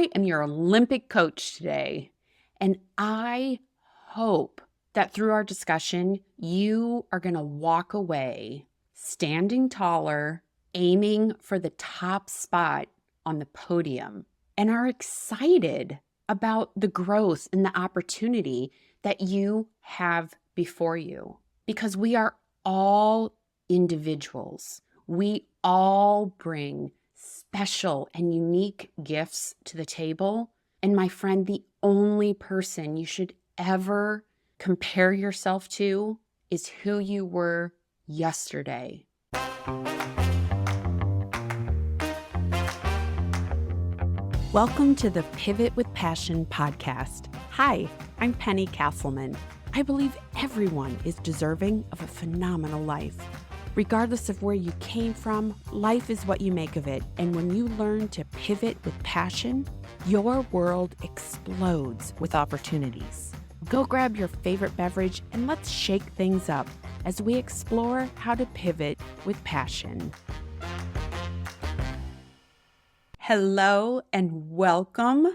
I am your Olympic coach today, and I hope that through our discussion, you are going to walk away standing taller, aiming for the top spot on the podium, and are excited about the growth and the opportunity that you have before you. Because we are all individuals. We all bring special and unique gifts to the table. And my friend, the only person you should ever compare yourself to is who you were yesterday. Welcome to the Pivot with Passion podcast. Hi, I'm Penny Castleman. I believe everyone is deserving of a phenomenal life. Regardless of where you came from, life is what you make of it. And when you learn to pivot with passion, your world explodes with opportunities. Go grab your favorite beverage and let's shake things up as we explore how to pivot with passion. Hello and welcome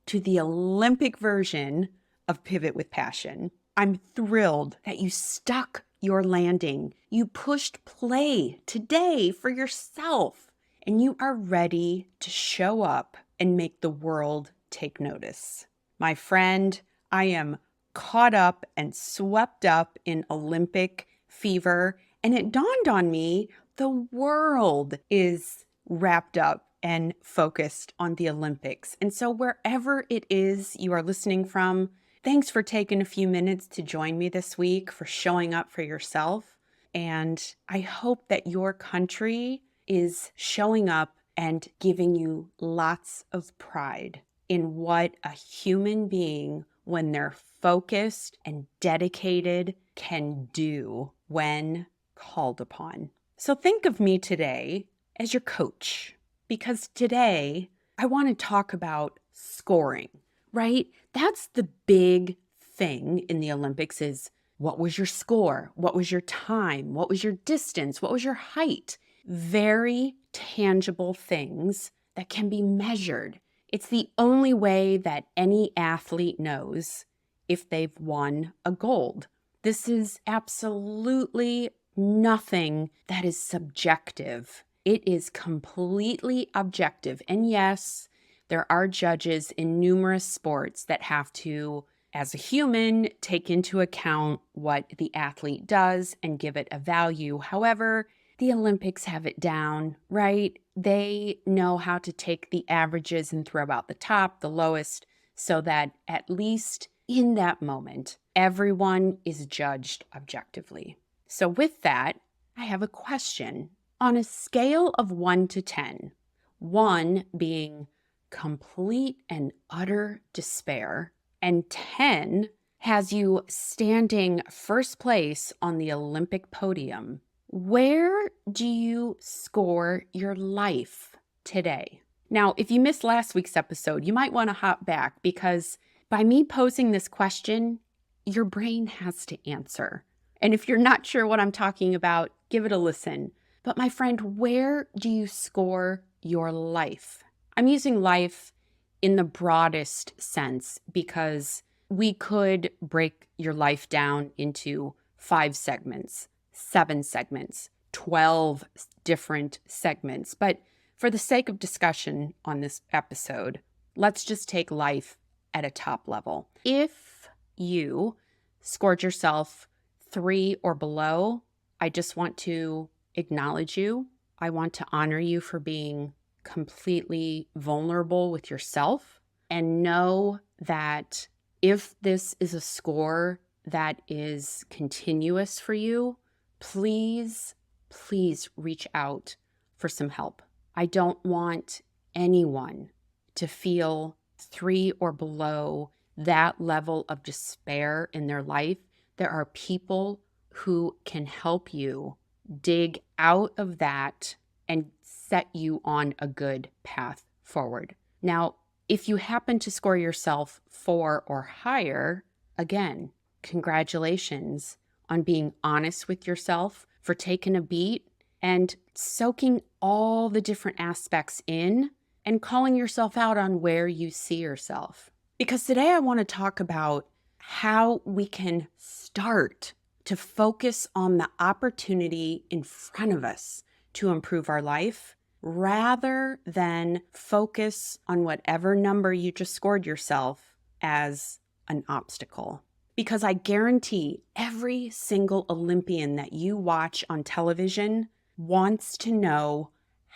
to the Olympic version of Pivot with Passion. I'm thrilled that you stuck your landing. You pushed play today for yourself, and you are ready to show up and make the world take notice. My friend, I am caught up and swept up in Olympic fever, and it dawned on me the world is wrapped up and focused on the Olympics. And so wherever it is you are listening from, thanks for taking a few minutes to join me this week, for showing up for yourself. And I hope that your country is showing up and giving you lots of pride in what a human being, when they're focused and dedicated, can do when called upon. So think of me today as your coach, because today I want to talk about scoring, right? That's the big thing in the Olympics is, what was your score? What was your time? What was your distance? What was your height? Very tangible things that can be measured. It's the only way that any athlete knows if they've won a gold. This is absolutely nothing that is subjective. It is completely objective. And yes, there are judges in numerous sports that have to, as a human, take into account what the athlete does and give it a value. However, the Olympics have it down, right? They know how to take the averages and throw out the top, the lowest, so that at least in that moment, everyone is judged objectively. So with that, I have a question. On a scale of 1 to 10, 1 being complete and utter despair, and 10 has you standing first place on the Olympic podium, where do you score your life today? Now, if you missed last week's episode, you might want to hop back, because by me posing this question, your brain has to answer. And if you're not sure what I'm talking about, give it a listen. But my friend, where do you score your life? I'm using life in the broadest sense because we could break your life down into 5 segments, 7 segments, 12 different segments. But for the sake of discussion on this episode, let's just take life at a top level. If you scored yourself 3 or below, I just want to acknowledge you. I want to honor you for being completely vulnerable with yourself, and know that if this is a score that is continuous for you, please reach out for some help. I don't want anyone to feel 3 or below that level of despair in their life. There are people who can help you dig out of that and set you on a good path forward. Now, if you happen to score yourself 4 or higher, again, congratulations on being honest with yourself, for taking a beat and soaking all the different aspects in and calling yourself out on where you see yourself. Because today I want to talk about how we can start to focus on the opportunity in front of us to improve our life rather than focus on whatever number you just scored yourself as an obstacle. Because I guarantee every single Olympian that you watch on television wants to know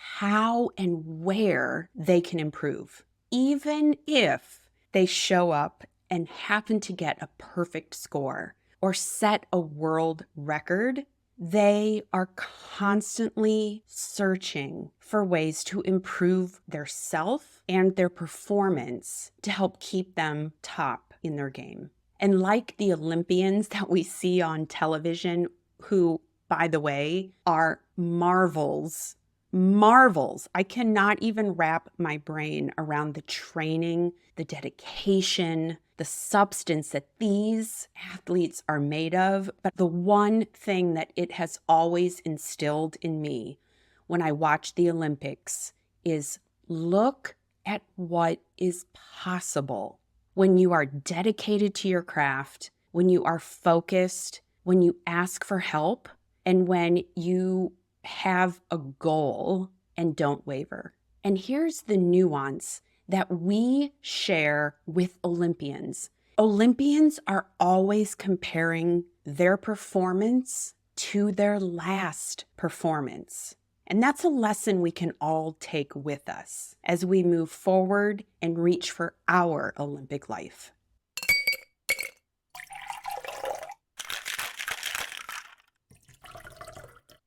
how and where they can improve, even if they show up and happen to get a perfect score or set a world record. They are constantly searching for ways to improve their self and their performance to help keep them top in their game. And like the Olympians that we see on television, who, by the way, are marvels. I cannot even wrap my brain around the training, the dedication, the substance that these athletes are made of. But the one thing that it has always instilled in me when I watch the Olympics is look at what is possible when you are dedicated to your craft, when you are focused, when you ask for help, and when you have a goal and don't waver. And here's the nuance that we share with Olympians. Olympians are always comparing their performance to their last performance. And that's a lesson we can all take with us as we move forward and reach for our Olympic life.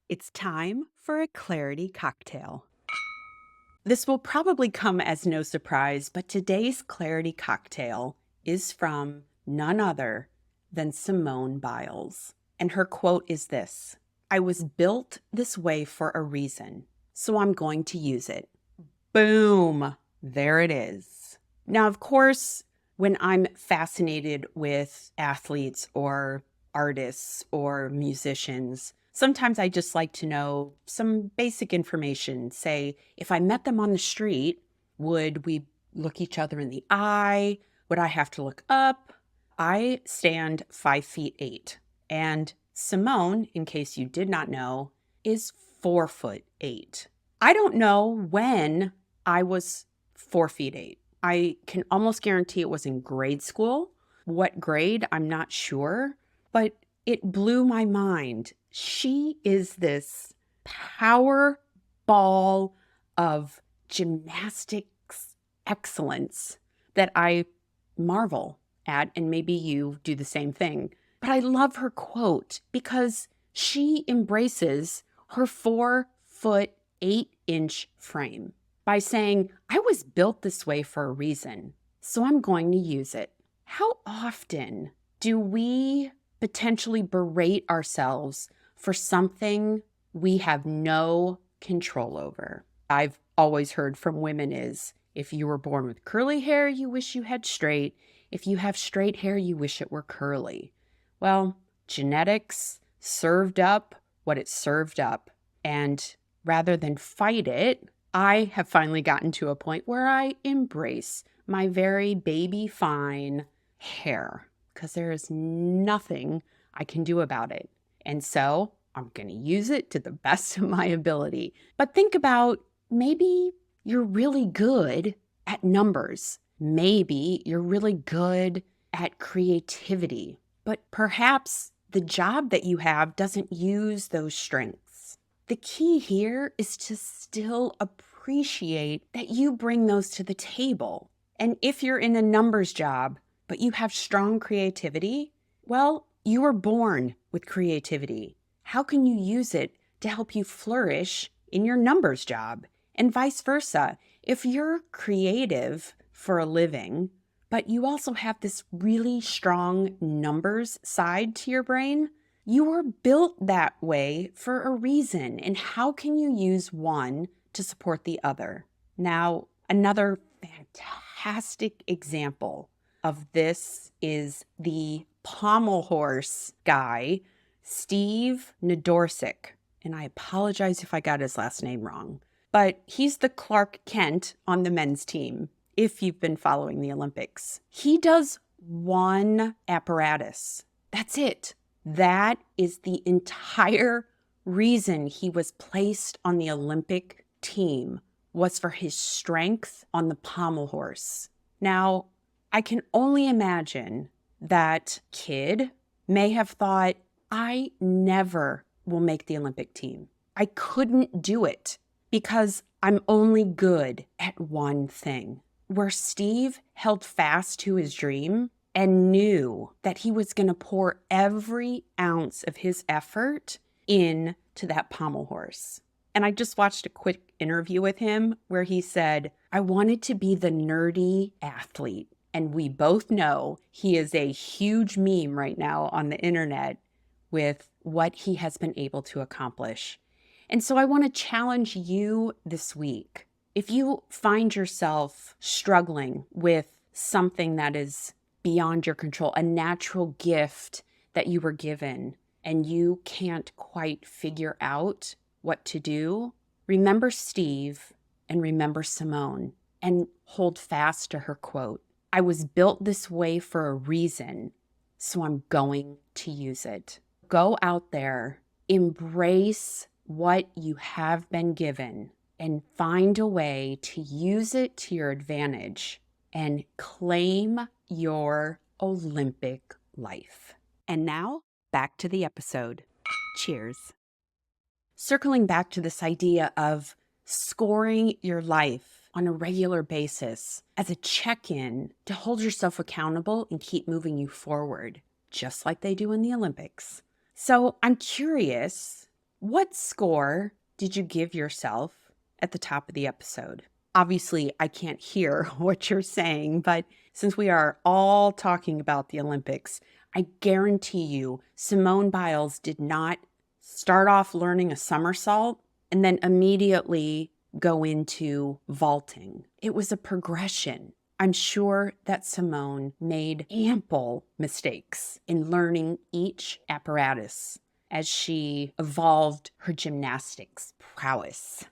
It's time for a clarity cocktail. This will probably come as no surprise, but today's clarity cocktail is from none other than Simone Biles. And her quote is this: "I was built this way for a reason, so I'm going to use it." Boom, there it is. Now, of course, when I'm fascinated with athletes or artists or musicians, sometimes I just like to know some basic information. Say, if I met them on the street, would we look each other in the eye? Would I have to look up? I stand 5'8", and Simone, in case you did not know, is 4'8". I don't know when I was 4'8". I can almost guarantee it was in grade school. What grade, I'm not sure, but it blew my mind. She is this power ball of gymnastics excellence that I marvel at, and maybe you do the same thing. But I love her quote because she embraces her 4'8" frame by saying, "I was built this way for a reason, so I'm going to use it." How often do we potentially berate ourselves for something we have no control over? I've always heard from women is, if you were born with curly hair, you wish you had straight. If you have straight hair, you wish it were curly. Well, genetics served up what it served up. And rather than fight it, I have finally gotten to a point where I embrace my very baby fine hair because there is nothing I can do about it. And so I'm going to use it to the best of my ability. But think about, maybe you're really good at numbers. Maybe you're really good at creativity, but perhaps the job that you have doesn't use those strengths. The key here is to still appreciate that you bring those to the table. And if you're in a numbers job, but you have strong creativity, well, you were born with creativity. How can you use it to help you flourish in your numbers job? And vice versa. If you're creative for a living, but you also have this really strong numbers side to your brain, you were built that way for a reason. And how can you use one to support the other? Now, another fantastic example of this is the pommel horse guy, Steve Nedoroscik. And I apologize if I got his last name wrong. but he's the Clark Kent on the men's team, if you've been following the Olympics. He does one apparatus. That's it. That is the entire reason he was placed on the Olympic team, was for his strength on the pommel horse. Now, I can only imagine that kid may have thought, I never will make the Olympic team. I couldn't do it because I'm only good at one thing. Where Steve held fast to his dream and knew that he was going to pour every ounce of his effort into that pommel horse. And I just watched a quick interview with him where he said, I wanted to be the nerdy athlete. And we both know he is a huge meme right now on the internet with what he has been able to accomplish. And so I want to challenge you this week. If you find yourself struggling with something that is beyond your control, a natural gift that you were given, and you can't quite figure out what to do, remember Steve and remember Simone and hold fast to her quote. I was built this way for a reason, so I'm going to use it. Go out there, embrace what you have been given, and find a way to use it to your advantage and claim your Olympic life. And now, back to the episode. Cheers. Circling back to this idea of scoring your life on a regular basis as a check-in to hold yourself accountable and keep moving you forward, just like they do in the Olympics. So I'm curious, what score did you give yourself at the top of the episode? Obviously, I can't hear what you're saying, but since we are all talking about the Olympics, I guarantee you Simone Biles did not start off learning a somersault and then immediately go into vaulting. It was a progression. I'm sure that Simone made ample mistakes in learning each apparatus as she evolved her gymnastics prowess.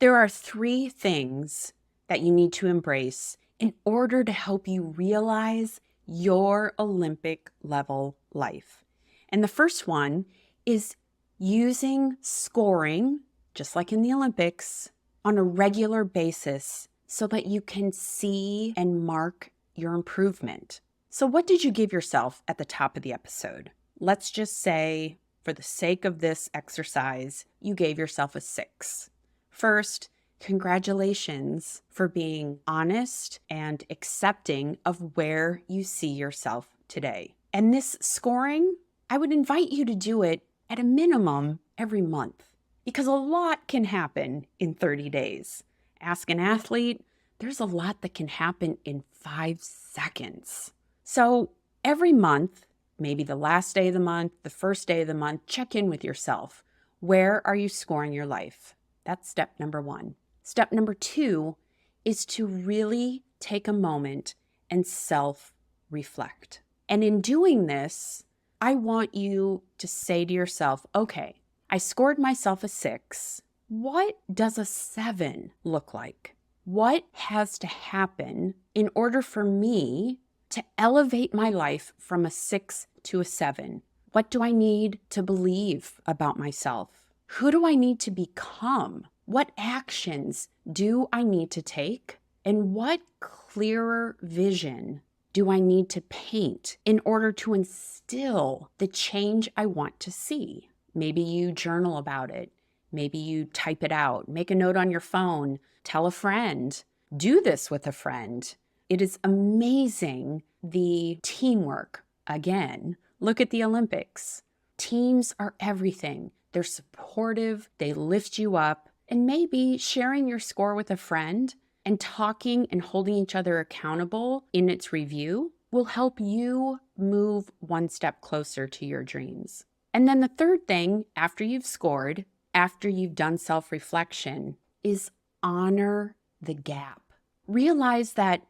There are 3 things that you need to embrace in order to help you realize your Olympic level life. And the first one is using scoring, just like in the Olympics, on a regular basis so that you can see and mark your improvement. So what did you give yourself at the top of the episode? Let's just say, for the sake of this exercise, you gave yourself a 6. First, congratulations for being honest and accepting of where you see yourself today. And this scoring, I would invite you to do it at a minimum every month, because a lot can happen in 30 days. Ask an athlete, there's a lot that can happen in 5 seconds. So every month, maybe the last day of the month, the first day of the month, check in with yourself. Where are you scoring your life? That's step number 1. Step number 2 is to really take a moment and self-reflect. And in doing this, I want you to say to yourself, okay, I scored myself a 6. What does a 7 look like? What has to happen in order for me to elevate my life from a 6 to a 7? What do I need to believe about myself? Who do I need to become? What actions do I need to take? And what clearer vision do I need to paint in order to instill the change I want to see? Maybe you journal about it. Maybe you type it out. Make a note on your phone. Tell a friend. Do this with a friend. It is amazing, the teamwork. Again, look at the Olympics. Teams are everything. They're supportive. They lift you up. And maybe sharing your score with a friend and talking and holding each other accountable in its review will help you move one step closer to your dreams. And then the third thing, after you've scored, after you've done self-reflection, is honor the gap. Realize that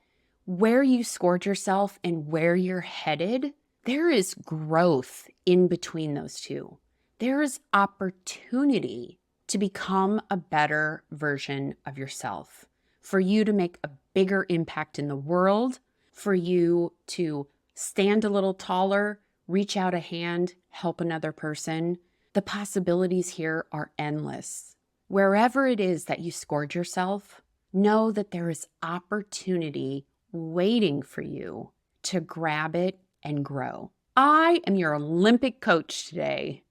where you scored yourself and where you're headed, there is growth in between those two. There is opportunity to become a better version of yourself, for you to make a bigger impact in the world, for you to stand a little taller, reach out a hand, help another person. The possibilities here are endless. Wherever it is that you scored yourself, know that there is opportunity waiting for you to grab it and grow. I am your Olympic coach today,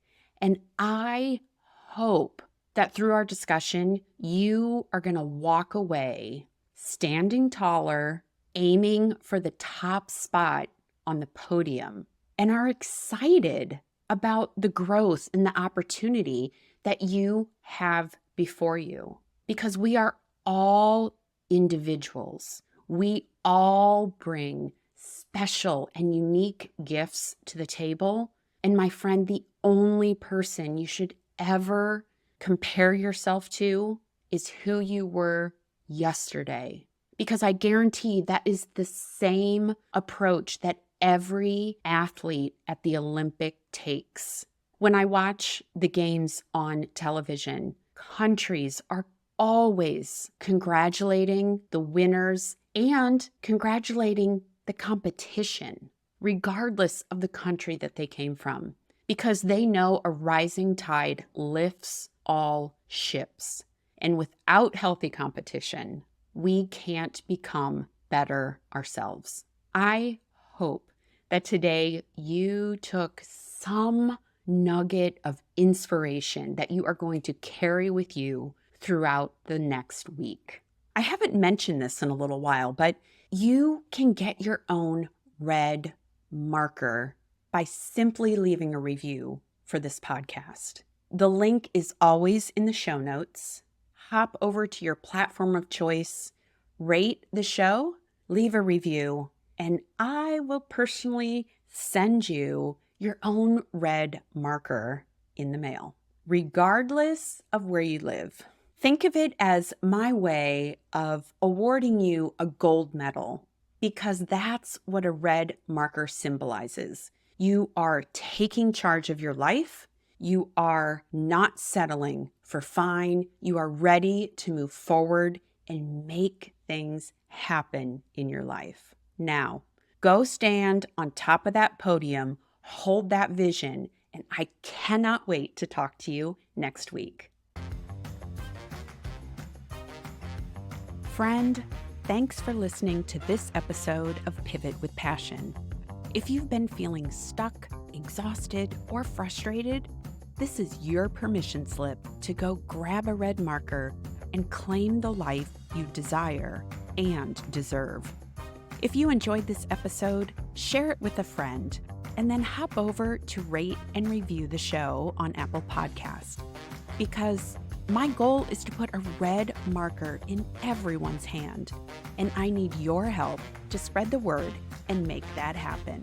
and I hope that through our discussion, you are going to walk away standing taller, aiming for the top spot on the podium, and are excited about the growth and the opportunity that you have before you. Because we are all individuals. We all bring special and unique gifts to the table. And my friend, the only person you should ever compare yourself to is who you were yesterday. Because I guarantee that is the same approach that every athlete at the Olympic takes. When I watch the games on television, countries are always congratulating the winners and congratulating the competition, regardless of the country that they came from, because they know a rising tide lifts all ships. And without healthy competition, we can't become better ourselves. I hope that today you took some nugget of inspiration that you are going to carry with you throughout the next week. I haven't mentioned this in a little while, but you can get your own red marker by simply leaving a review for this podcast. The link is always in the show notes. Hop over to your platform of choice, rate the show, leave a review, and I will personally send you your own red marker in the mail, regardless of where you live. Think of it as my way of awarding you a gold medal, because that's what a red marker symbolizes. You are taking charge of your life. You are not settling for fine. You are ready to move forward and make things happen in your life. Now, go stand on top of that podium, hold that vision, and I cannot wait to talk to you next week. Friend, thanks for listening to this episode of Pivot with Passion. If you've been feeling stuck, exhausted, or frustrated, this is your permission slip to go grab a red marker and claim the life you desire and deserve. If you enjoyed this episode, share it with a friend, and then hop over to rate and review the show on Apple Podcasts. Because my goal is to put a red marker in everyone's hand, and I need your help to spread the word and make that happen.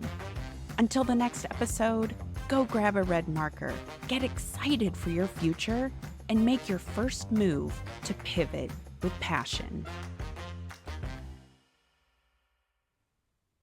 Until the next episode, go grab a red marker, get excited for your future, and make your first move to pivot with passion.